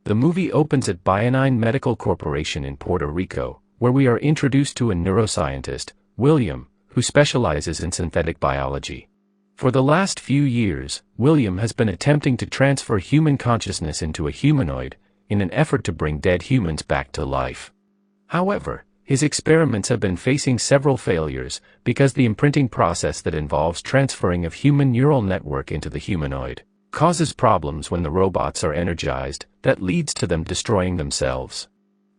The movie opens at Bionine Medical Corporation in Puerto Rico, where we are introduced to a neuroscientist, William, who specializes in synthetic biology. For the last few years, William has been attempting to transfer human consciousness into a humanoid, in an effort to bring dead humans back to life. However, his experiments have been facing several failures, because the imprinting process that involves transferring of human neural network into the humanoid causes problems when the robots are energized, that leads to them destroying themselves.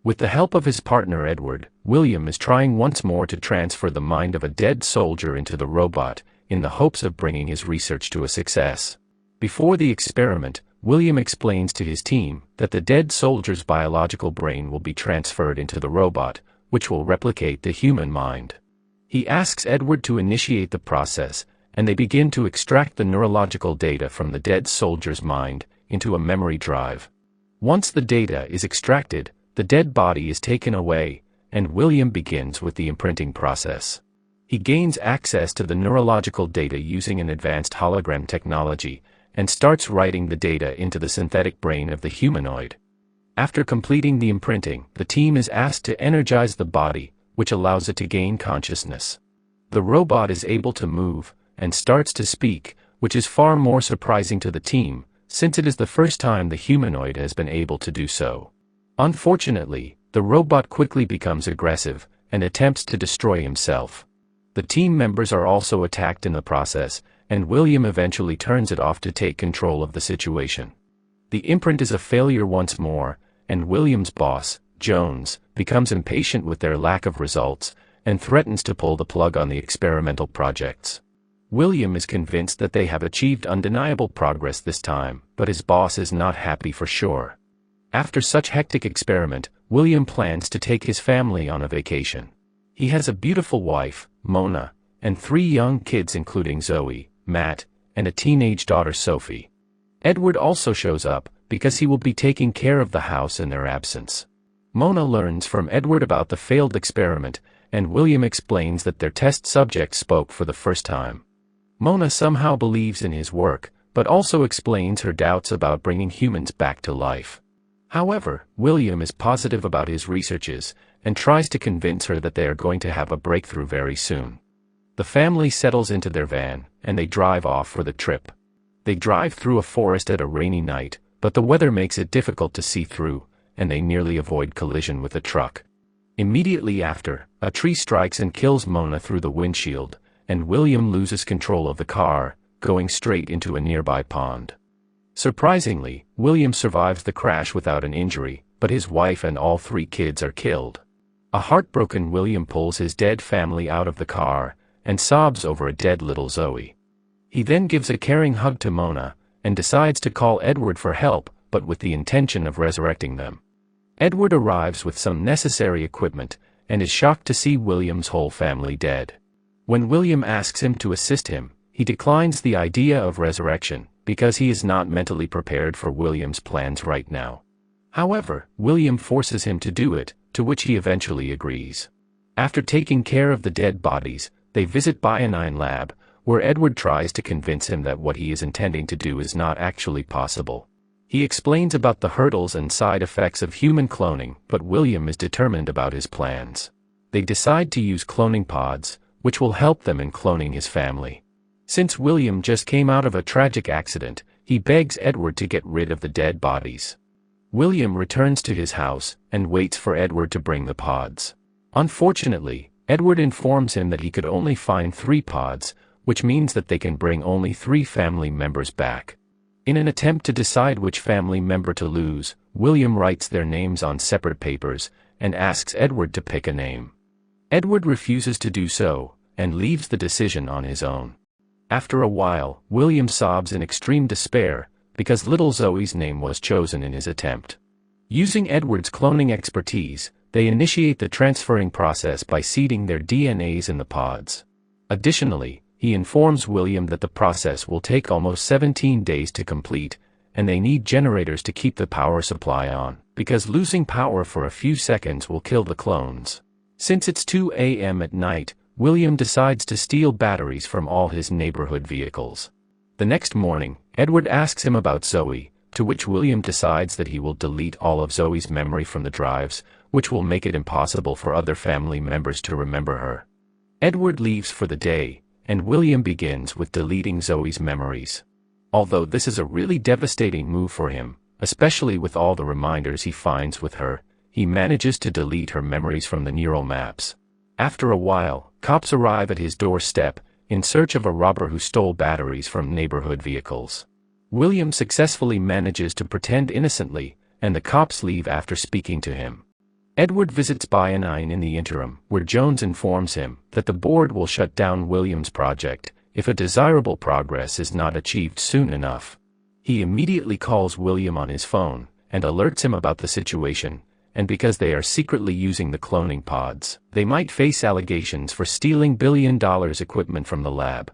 With the help of his partner Edward, William is trying once more to transfer the mind of a dead soldier into the robot, in the hopes of bringing his research to a success. Before the experiment, William explains to his team that the dead soldier's biological brain will be transferred into the robot, which will replicate the human mind. He asks Edward to initiate the process, and they begin to extract the neurological data from the dead soldier's mind into a memory drive. Once the data is extracted, the dead body is taken away, and William begins with the imprinting process. He gains access to the neurological data using an advanced hologram technology, and starts writing the data into the synthetic brain of the humanoid. After completing the imprinting, the team is asked to energize the body, which allows it to gain consciousness. The robot is able to move, and starts to speak, which is far more surprising to the team, since it is the first time the humanoid has been able to do so. Unfortunately, the robot quickly becomes aggressive, and attempts to destroy himself. The team members are also attacked in the process, and William eventually turns it off to take control of the situation. The imprint is a failure once more, and William's boss, Jones, becomes impatient with their lack of results, and threatens to pull the plug on the experimental projects. William is convinced that they have achieved undeniable progress this time, but his boss is not happy for sure. After such hectic experiment, William plans to take his family on a vacation. He has a beautiful wife, Mona, and 3 young kids including Zoe, Matt, and a teenage daughter Sophie. Edward also shows up, because he will be taking care of the house in their absence. Mona learns from Edward about the failed experiment, and William explains that their test subject spoke for the first time. Mona somehow believes in his work, but also explains her doubts about bringing humans back to life. However, William is positive about his researches, and tries to convince her that they are going to have a breakthrough very soon. The family settles into their van, and they drive off for the trip. They drive through a forest at a rainy night, but the weather makes it difficult to see through, and they nearly avoid collision with a truck. Immediately after, a tree strikes and kills Mona through the windshield, and William loses control of the car, going straight into a nearby pond. Surprisingly, William survives the crash without an injury, but his wife and all 3 kids are killed. A heartbroken William pulls his dead family out of the car, and sobs over a dead little Zoe. He then gives a caring hug to Mona, and decides to call Edward for help, but with the intention of resurrecting them. Edward arrives with some necessary equipment, and is shocked to see William's whole family dead. When William asks him to assist him, he declines the idea of resurrection, because he is not mentally prepared for William's plans right now. However, William forces him to do it, to which he eventually agrees. After taking care of the dead bodies, they visit Bionine Lab, where Edward tries to convince him that what he is intending to do is not actually possible. He explains about the hurdles and side effects of human cloning, but William is determined about his plans. They decide to use cloning pods, which will help them in cloning his family. Since William just came out of a tragic accident, he begs Edward to get rid of the dead bodies. William returns to his house, and waits for Edward to bring the pods. Unfortunately, Edward informs him that he could only find 3 pods, which means that they can bring only 3 family members back. In an attempt to decide which family member to lose, William writes their names on separate papers, and asks Edward to pick a name. Edward refuses to do so, and leaves the decision on his own. After a while, William sobs in extreme despair, because little Zoe's name was chosen in his attempt. Using Edward's cloning expertise, they initiate the transferring process by seeding their DNAs in the pods. Additionally, he informs William that the process will take almost 17 days to complete, and they need generators to keep the power supply on, because losing power for a few seconds will kill the clones. Since it's 2 a.m. at night, William decides to steal batteries from all his neighborhood vehicles. The next morning, Edward asks him about Zoe, to which William decides that he will delete all of Zoe's memory from the drives, which will make it impossible for other family members to remember her. Edward leaves for the day, and William begins with deleting Zoe's memories. Although this is a really devastating move for him, especially with all the reminders he finds with her, he manages to delete her memories from the neural maps. After a while, cops arrive at his doorstep, in search of a robber who stole batteries from neighborhood vehicles. William successfully manages to pretend innocently, and the cops leave after speaking to him. Edward visits Bianine in the interim, where Jones informs him that the board will shut down William's project if a desirable progress is not achieved soon enough. He immediately calls William on his phone and alerts him about the situation, and because they are secretly using the cloning pods, they might face allegations for stealing billion-dollar equipment from the lab.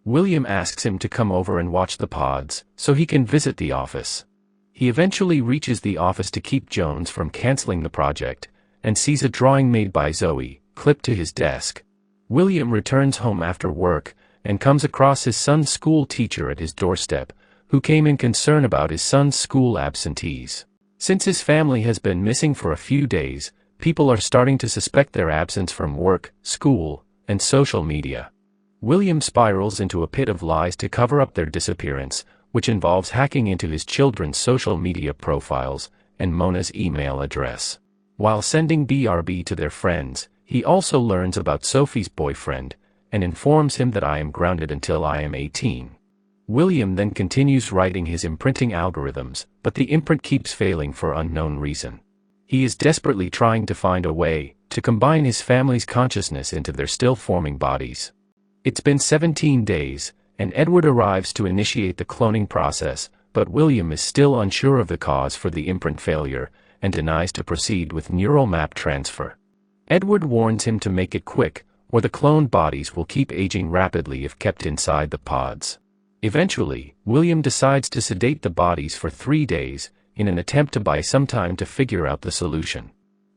William asks him to come over and watch the pods, so he can visit the office. He eventually reaches the office to keep Jones from canceling the project, and sees a drawing made by Zoe, clipped to his desk. William returns home after work, and comes across his son's school teacher at his doorstep, who came in concern about his son's school absentees. Since his family has been missing for a few days, people are starting to suspect their absence from work, school, and social media. William spirals into a pit of lies to cover up their disappearance, which involves hacking into his children's social media profiles and Mona's email address. While sending BRB to their friends, he also learns about Sophie's boyfriend and informs him that I am grounded until I am 18. William then continues writing his imprinting algorithms, but the imprint keeps failing for unknown reason. He is desperately trying to find a way to combine his family's consciousness into their still-forming bodies. It's been 17 days, and Edward arrives to initiate the cloning process, but William is still unsure of the cause for the imprint failure, and denies to proceed with neural map transfer. Edward warns him to make it quick, or the cloned bodies will keep aging rapidly if kept inside the pods. Eventually, William decides to sedate the bodies for 3 days, in an attempt to buy some time to figure out the solution.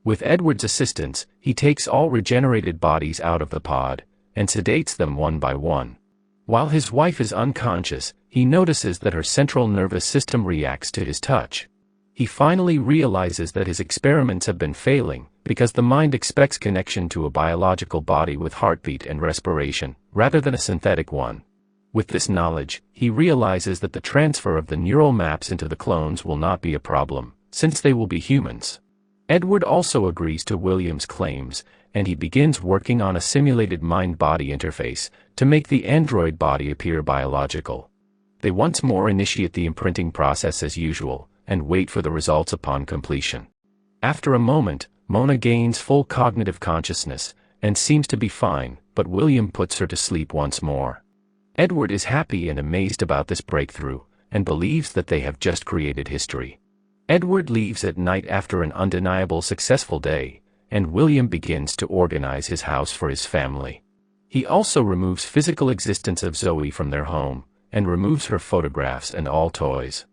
With Edward's assistance, he takes all regenerated bodies out of the pod, and sedates them one by one. While his wife is unconscious, he notices that her central nervous system reacts to his touch. He finally realizes that his experiments have been failing, because the mind expects connection to a biological body with heartbeat and respiration, rather than a synthetic one. With this knowledge, he realizes that the transfer of the neural maps into the clones will not be a problem, since they will be humans. Edward also agrees to William's claims, and he begins working on a simulated mind-body interface to make the android body appear biological. They once more initiate the imprinting process as usual, and wait for the results upon completion. After a moment, Mona gains full cognitive consciousness, and seems to be fine, but William puts her to sleep once more. Edward is happy and amazed about this breakthrough, and believes that they have just created history. Edward leaves at night after an undeniable successful day, and William begins to organize his house for his family. He also removes physical existence of Zoe from their home, and removes her photographs and all toys.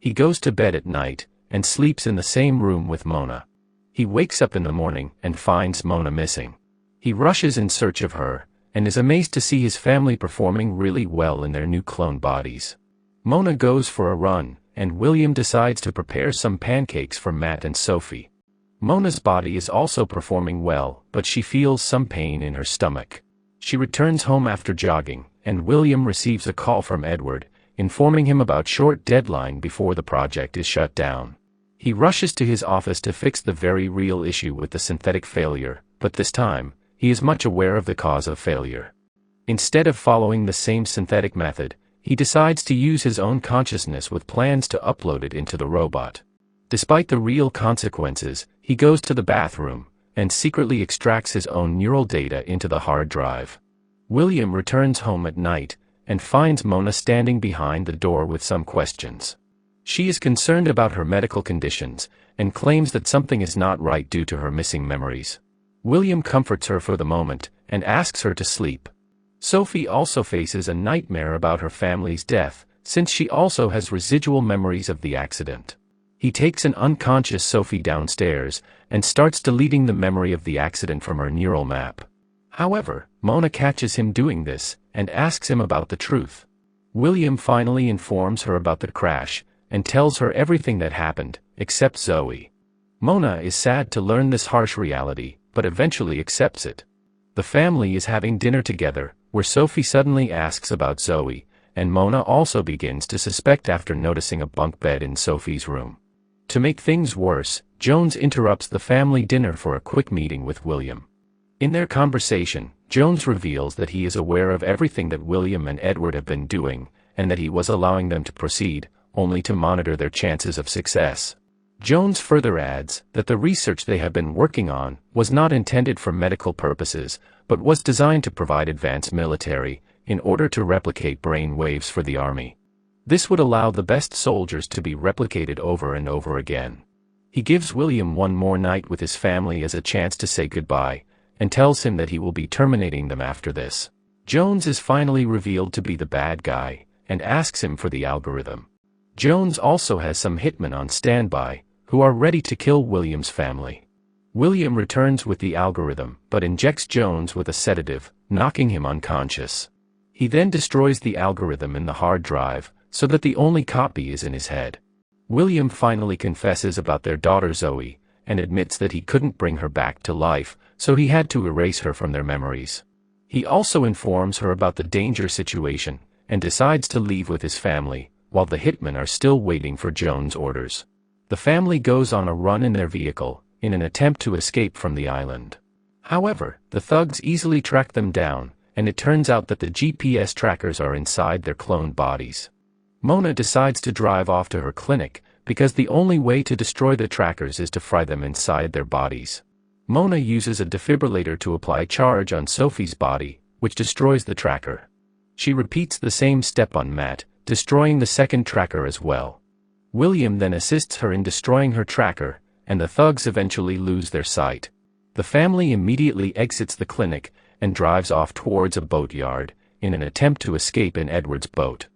He goes to bed at night, and sleeps in the same room with Mona. He wakes up in the morning and finds Mona missing. He rushes in search of her, and is amazed to see his family performing really well in their new clone bodies. Mona goes for a run, and William decides to prepare some pancakes for Matt and Sophie. Mona's body is also performing well, but she feels some pain in her stomach. She returns home after jogging, and William receives a call from Edward, informing him about short deadline before the project is shut down. He rushes to his office to fix the very real issue with the synthetic failure, but this time, he is much aware of the cause of failure. Instead of following the same synthetic method, he decides to use his own consciousness with plans to upload it into the robot. Despite the real consequences, he goes to the bathroom, and secretly extracts his own neural data into the hard drive. William returns home at night, and finds Mona standing behind the door with some questions. She is concerned about her medical conditions, and claims that something is not right due to her missing memories. William comforts her for the moment, and asks her to sleep. Sophie also faces a nightmare about her family's death, since she also has residual memories of the accident. He takes an unconscious Sophie downstairs, and starts deleting the memory of the accident from her neural map. However, Mona catches him doing this, and asks him about the truth. William finally informs her about the crash, and tells her everything that happened, except Zoe. Mona is sad to learn this harsh reality, but eventually accepts it. The family is having dinner together, where Sophie suddenly asks about Zoe, and Mona also begins to suspect after noticing a bunk bed in Sophie's room. To make things worse, Jones interrupts the family dinner for a quick meeting with William. In their conversation, Jones reveals that he is aware of everything that William and Edward have been doing, and that he was allowing them to proceed, only to monitor their chances of success. Jones further adds that the research they have been working on was not intended for medical purposes, but was designed to provide advanced military, in order to replicate brain waves for the army. This would allow the best soldiers to be replicated over and over again. He gives William one more night with his family as a chance to say goodbye, and tells him that he will be terminating them after this. Jones is finally revealed to be the bad guy, and asks him for the algorithm. Jones also has some hitmen on standby, who are ready to kill William's family. William returns with the algorithm, but injects Jones with a sedative, knocking him unconscious. He then destroys the algorithm in the hard drive, so that the only copy is in his head. William finally confesses about their daughter Zoe, and admits that he couldn't bring her back to life, so he had to erase her from their memories. He also informs her about the danger situation, and decides to leave with his family, while the hitmen are still waiting for Jones' orders. The family goes on a run in their vehicle, in an attempt to escape from the island. However, the thugs easily track them down, and it turns out that the GPS trackers are inside their cloned bodies. Mona decides to drive off to her clinic, because the only way to destroy the trackers is to fry them inside their bodies. Mona uses a defibrillator to apply charge on Sophie's body, which destroys the tracker. She repeats the same step on Matt, destroying the second tracker as well. William then assists her in destroying her tracker, and the thugs eventually lose their sight. The family immediately exits the clinic, and drives off towards a boatyard, in an attempt to escape in Edward's boat.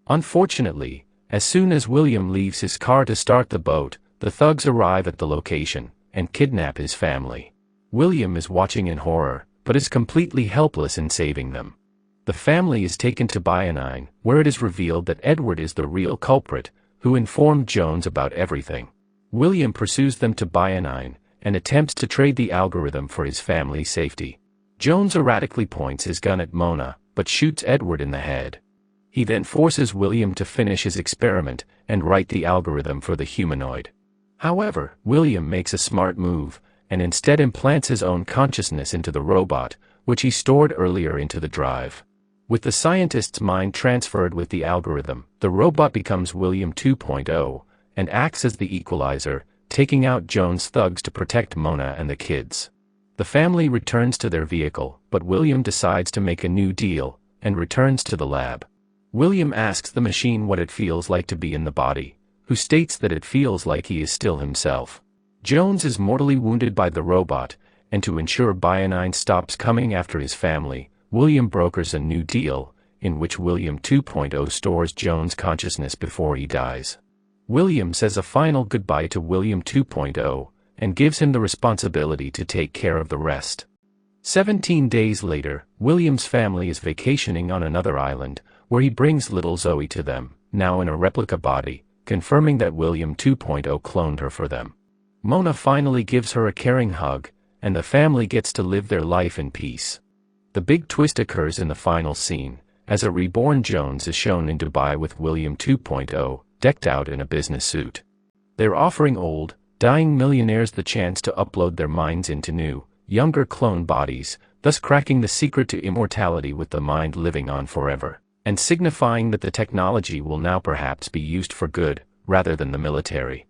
Unfortunately, as soon as William leaves his car to start the boat, the thugs arrive at the location, and kidnap his family. William is watching in horror, but is completely helpless in saving them. The family is taken to Bionine, where it is revealed that Edward is the real culprit, who informed Jones about everything. William pursues them to Bionine, and attempts to trade the algorithm for his family's safety. Jones erratically points his gun at Mona, but shoots Edward in the head. He then forces William to finish his experiment, and write the algorithm for the humanoid. However, William makes a smart move, and instead implants his own consciousness into the robot, which he stored earlier into the drive. With the scientist's mind transferred with the algorithm, the robot becomes William 2.0, and acts as the equalizer, taking out Jones' thugs to protect Mona and the kids. The family returns to their vehicle, but William decides to make a new deal, and returns to the lab. William asks the machine what it feels like to be in the body, who states that it feels like he is still himself. Jones is mortally wounded by the robot, and to ensure Bionine stops coming after his family, William brokers a new deal, in which William 2.0 stores Jones' consciousness before he dies. William says a final goodbye to William 2.0, and gives him the responsibility to take care of the rest. 17 days later, William's family is vacationing on another island, where he brings little Zoe to them, now in a replica body, confirming that William 2.0 cloned her for them. Mona finally gives her a caring hug, and the family gets to live their life in peace. The big twist occurs in the final scene, as a reborn Jones is shown in Dubai with William 2.0, decked out in a business suit. They're offering old, dying millionaires the chance to upload their minds into new, younger clone bodies, thus cracking the secret to immortality with the mind living on forever, and signifying that the technology will now perhaps be used for good, rather than the military.